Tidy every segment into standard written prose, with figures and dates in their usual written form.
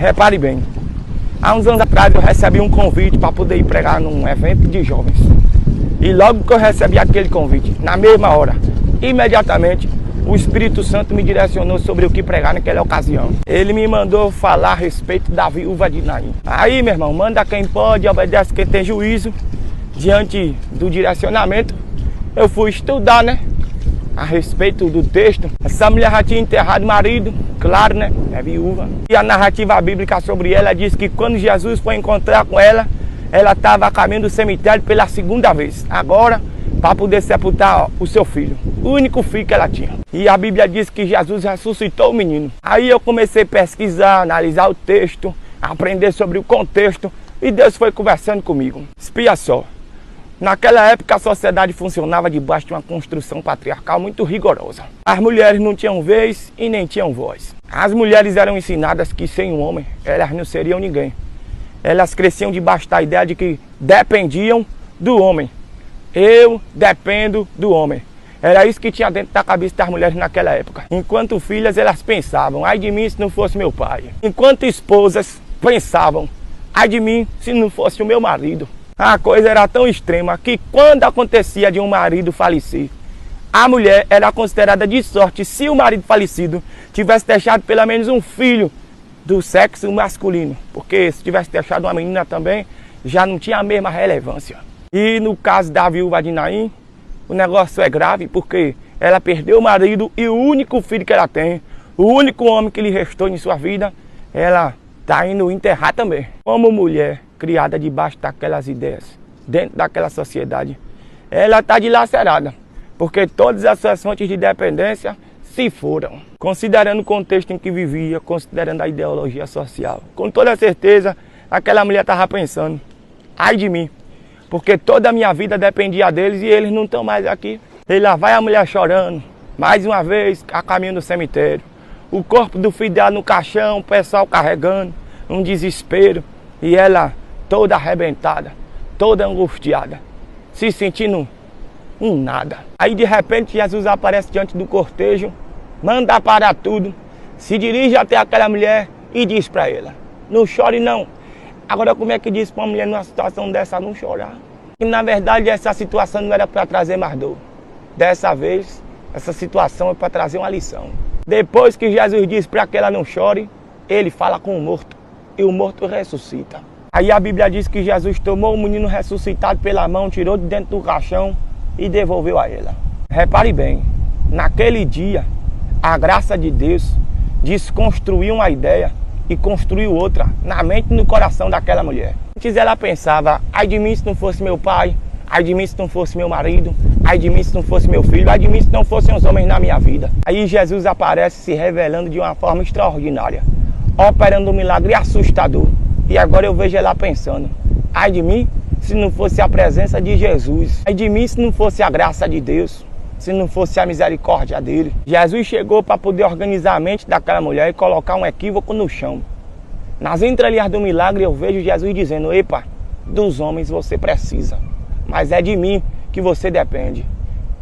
Repare bem, há uns anos atrás eu recebi um convite para poder ir pregar num evento de jovens. E logo que eu recebi aquele convite, na mesma hora, imediatamente, o Espírito Santo me direcionou sobre o que pregar naquela ocasião. Ele me mandou falar a respeito da viúva de Naim. Aí, meu irmão, manda quem pode, obedece quem tem juízo. Diante do direcionamento, eu fui estudar, né, a respeito do texto. Essa mulher já tinha enterrado o marido, claro, né, é viúva. E a narrativa bíblica sobre ela diz que quando Jesus foi encontrar com ela, ela estava a caminho do cemitério pela segunda vez. Agora, para poder sepultar o seu filho, o único filho que ela tinha. E a Bíblia diz que Jesus ressuscitou o menino. Aí eu comecei a pesquisar, analisar o texto, aprender sobre o contexto, e Deus foi conversando comigo. Espia só, naquela época a sociedade funcionava debaixo de uma construção patriarcal muito rigorosa. As mulheres não tinham vez e nem tinham voz. As mulheres eram ensinadas que sem um homem elas não seriam ninguém. Elas cresciam debaixo da ideia de que dependiam do homem. Eu dependo do homem. Era isso que tinha dentro da cabeça das mulheres naquela época. Enquanto filhas, elas pensavam, ai de mim se não fosse meu pai. Enquanto esposas pensavam, ai de mim se não fosse o meu marido. A coisa era tão extrema que quando acontecia de um marido falecer, a mulher era considerada de sorte se o marido falecido tivesse deixado pelo menos um filho do sexo masculino. Porque se tivesse deixado uma menina também, já não tinha a mesma relevância. E no caso da viúva de Naim, o negócio é grave porque ela perdeu o marido e o único filho que ela tem, o único homem que lhe restou em sua vida, ela está indo enterrar também. Como mulher criada debaixo daquelas ideias, dentro daquela sociedade, ela está dilacerada, porque todas as suas fontes de dependência se foram. Considerando o contexto em que vivia, considerando a ideologia social, com toda certeza, aquela mulher estava pensando, ai de mim, porque toda a minha vida dependia deles e eles não estão mais aqui. E lá vai a mulher chorando, mais uma vez, a caminho do cemitério. O corpo do filho dela no caixão, o pessoal carregando, um desespero. E ela toda arrebentada, toda angustiada, se sentindo um nada. Aí de repente Jesus aparece diante do cortejo, manda parar tudo, se dirige até aquela mulher e diz para ela, não chore não. Agora como é que diz para uma mulher numa situação dessa não chorar? E na verdade essa situação não era para trazer mais dor. Dessa vez, essa situação é para trazer uma lição. Depois que Jesus diz para que ela não chore, ele fala com o morto. E o morto ressuscita. Aí a Bíblia diz que Jesus tomou o menino ressuscitado pela mão, tirou de dentro do caixão e devolveu a ela. Repare bem, naquele dia, a graça de Deus desconstruiu uma ideia e construiu outra na mente e no coração daquela mulher. Antes ela pensava, ai de mim se não fosse meu pai, ai de mim se não fosse meu marido, ai de mim se não fosse meu filho, ai de mim se não fossem os homens na minha vida. Aí Jesus aparece se revelando de uma forma extraordinária, operando um milagre assustador. E agora eu vejo ela pensando, ai de mim se não fosse a presença de Jesus, ai de mim se não fosse a graça de Deus, se não fosse a misericórdia dele. Jesus chegou para poder organizar a mente daquela mulher e colocar um equívoco no chão. Nas entrelinhas do milagre eu vejo Jesus dizendo, epa, dos homens você precisa, mas é de mim que você depende.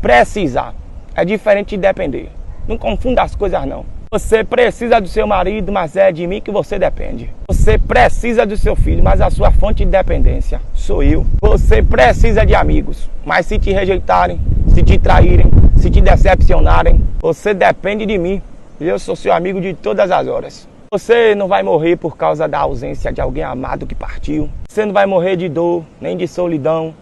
Precisar é diferente de depender. Não confunda as coisas não. Você precisa do seu marido, mas é de mim que você depende. Você precisa do seu filho, mas a sua fonte de dependência sou eu. Você precisa de amigos, mas se te rejeitarem, se te traírem, se te decepcionarem, você depende de mim. E eu sou seu amigo de todas as horas. Você não vai morrer por causa da ausência de alguém amado que partiu. Você não vai morrer de dor, nem de solidão.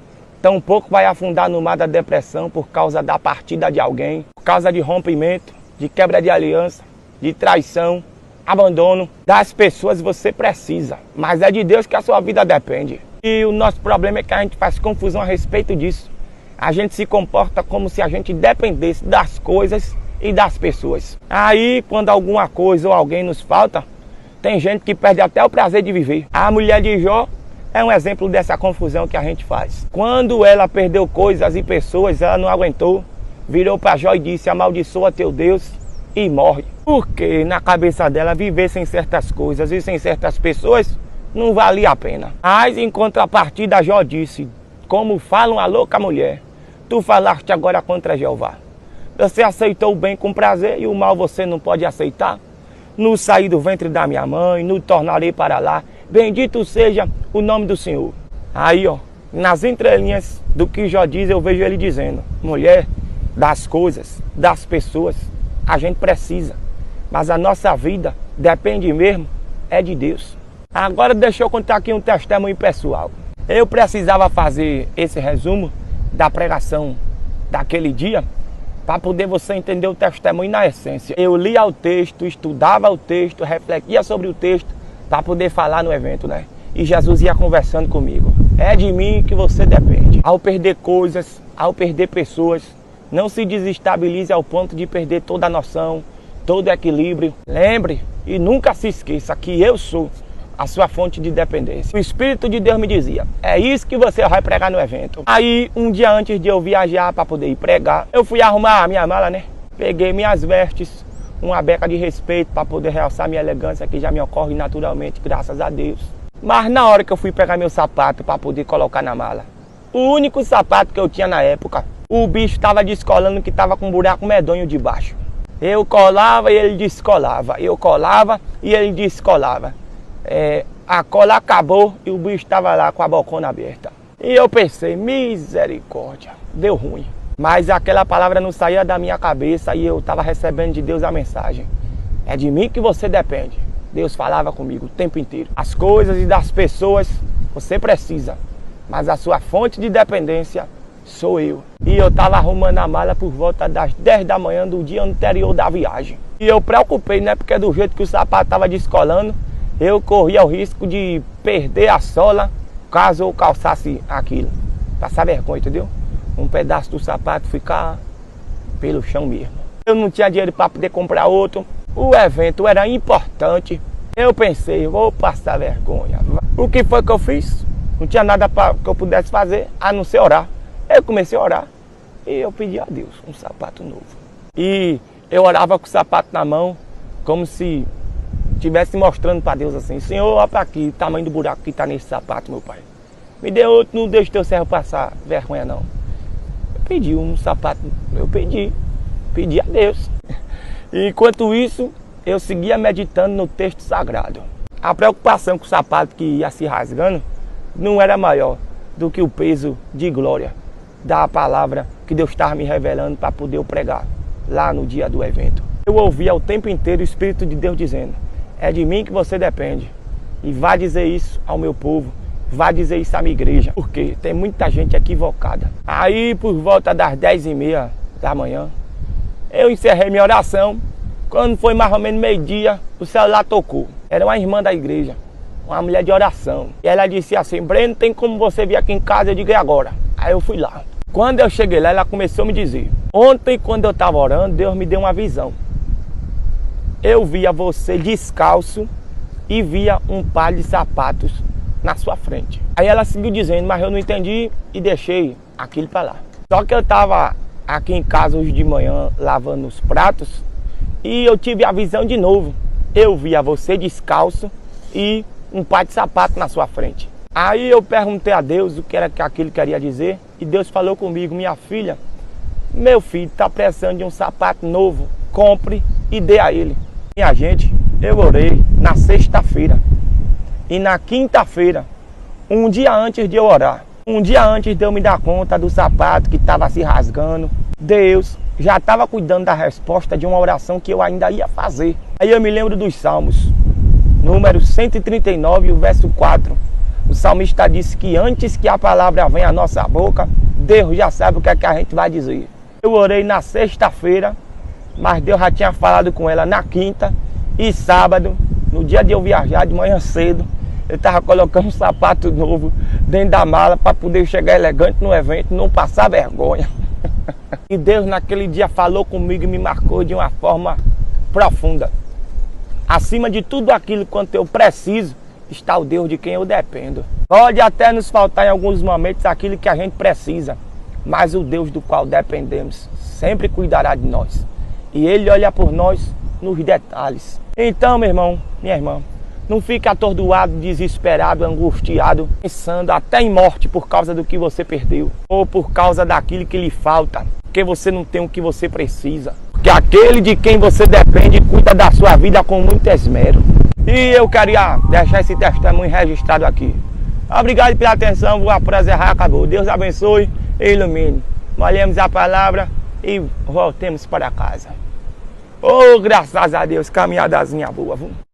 Tampouco vai afundar no mar da depressão por causa da partida de alguém, por causa de rompimento, de quebra de aliança, de traição, abandono. Das pessoas você precisa, mas é de Deus que a sua vida depende. E o nosso problema é que a gente faz confusão a respeito disso. A gente se comporta como se a gente dependesse das coisas e das pessoas. Aí, quando alguma coisa ou alguém nos falta, tem gente que perde até o prazer de viver. A mulher de Jó é um exemplo dessa confusão que a gente faz. Quando ela perdeu coisas e pessoas, ela não aguentou, virou para Jó e disse, amaldiçoa teu Deus e morre. Porque na cabeça dela viver sem certas coisas e sem certas pessoas não valia a pena. Mas em contrapartida Jó disse, como fala uma louca mulher, tu falaste agora contra Jeová. Você aceitou o bem com prazer e o mal você não pode aceitar. no sair do ventre da minha mãe, no tornarei para lá. Bendito seja o nome do Senhor. Aí, ó, nas entrelinhas do que Jó diz, eu vejo ele dizendo: mulher, das coisas, das pessoas, a gente precisa, mas a nossa vida depende mesmo é de Deus. Agora deixa eu contar aqui um testemunho pessoal. Eu precisava fazer esse resumo da pregação daquele dia para poder você entender o testemunho na essência. Eu lia o texto, estudava o texto, refletia sobre o texto para poder falar no evento, né? E Jesus ia conversando comigo. É de mim que você depende. Ao perder coisas, ao perder pessoas, não se desestabilize ao ponto de perder toda a noção, todo o equilíbrio. Lembre e nunca se esqueça que eu sou a sua fonte de dependência. O Espírito de Deus me dizia: é isso que você vai pregar no evento. Aí, um dia antes de eu viajar para poder ir pregar, eu fui arrumar a minha mala, né? Peguei minhas vestes, uma beca de respeito para poder realçar minha elegância, que já me ocorre naturalmente, graças a Deus. Mas na hora que eu fui pegar meu sapato para poder colocar na mala, o único sapato que eu tinha na época, o bicho estava descolando, que estava com um buraco medonho debaixo. Eu colava e ele descolava. Eu colava e ele descolava. A cola acabou e o bicho estava lá com a bocona aberta. E eu pensei: misericórdia, deu ruim. Mas aquela palavra não saía da minha cabeça e eu estava recebendo de Deus a mensagem: é de mim que você depende. Deus falava comigo o tempo inteiro. As coisas e das pessoas você precisa, mas a sua fonte de dependência sou eu. E eu estava arrumando a mala por volta das 10 da manhã do dia anterior da viagem. E eu preocupei, né? Porque do jeito que o sapato estava descolando, eu corria o risco de perder a sola caso eu calçasse aquilo. Passar vergonha, entendeu? Um pedaço do sapato ficar pelo chão mesmo. Eu não tinha dinheiro para poder comprar outro. O evento era importante. Eu pensei: vou passar vergonha. O que foi que eu fiz? Não tinha nada que eu pudesse fazer a não ser orar. Eu comecei a orar e eu pedi a Deus um sapato novo. E eu orava com o sapato na mão, como se estivesse mostrando para Deus assim: Senhor, olha para aqui, o tamanho do buraco que está nesse sapato, meu pai. Me dê outro, não deixe teu servo passar vergonha não. Eu pedi um sapato, pedi a Deus. E enquanto isso, eu seguia meditando no texto sagrado. A preocupação com o sapato que ia se rasgando não era maior do que o peso de glória da palavra que Deus estava me revelando para poder eu pregar lá no dia do evento. Eu ouvia o tempo inteiro o Espírito de Deus dizendo: é de mim que você depende. E vá dizer isso ao meu povo, vá dizer isso à minha igreja, porque tem muita gente equivocada. Aí, por volta das 10h30 da manhã, eu encerrei minha oração. Quando foi mais ou menos meio-dia, o celular tocou. Era uma irmã da igreja, uma mulher de oração. E ela disse assim: Breno, tem como você vir aqui em casa? Eu digo: é agora. Aí eu fui lá. Quando eu cheguei lá, ela começou a me dizer: ontem, quando eu estava orando, Deus me deu uma visão. Eu via você descalço e via um par de sapatos na sua frente. Aí ela seguiu dizendo, mas eu não entendi e deixei aquilo para lá. Só que eu estava aqui em casa hoje de manhã lavando os pratos e eu tive a visão de novo. Eu via você descalço e um par de sapato na sua frente. Aí eu perguntei a Deus o que era que aquilo queria dizer e Deus falou comigo: minha filha, meu filho está precisando de um sapato novo, compre e dê a ele. Minha gente, eu orei na sexta-feira e na quinta-feira, um dia antes de eu orar, um dia antes de eu me dar conta do sapato que estava se rasgando, Deus já estava cuidando da resposta de uma oração que eu ainda ia fazer. Aí eu me lembro dos Salmos, número 139, o verso 4. O salmista disse que antes que a palavra venha à nossa boca, Deus já sabe o que é que a gente vai dizer. Eu orei na sexta-feira, mas Deus já tinha falado com ela na quinta e sábado, no dia de eu viajar de manhã cedo, eu estava colocando um sapato novo dentro da mala para poder chegar elegante no evento, não passar vergonha. E Deus naquele dia falou comigo e me marcou de uma forma profunda. Acima de tudo aquilo quanto eu preciso, está o Deus de quem eu dependo. Pode até nos faltar em alguns momentos aquilo que a gente precisa, mas o Deus do qual dependemos sempre cuidará de nós. E Ele olha por nós nos detalhes. Então, meu irmão, minha irmã, não fique atordoado, desesperado, angustiado, pensando até em morte por causa do que você perdeu, ou por causa daquilo que lhe falta, porque você não tem o que você precisa. Porque que aquele de quem você depende cuida da sua vida com muito esmero. E eu queria deixar esse testemunho registrado aqui. Obrigado pela atenção, o prazer acabou. Deus abençoe e ilumine. Molhemos a palavra e voltemos para casa. Oh, graças a Deus, caminhadazinha boa.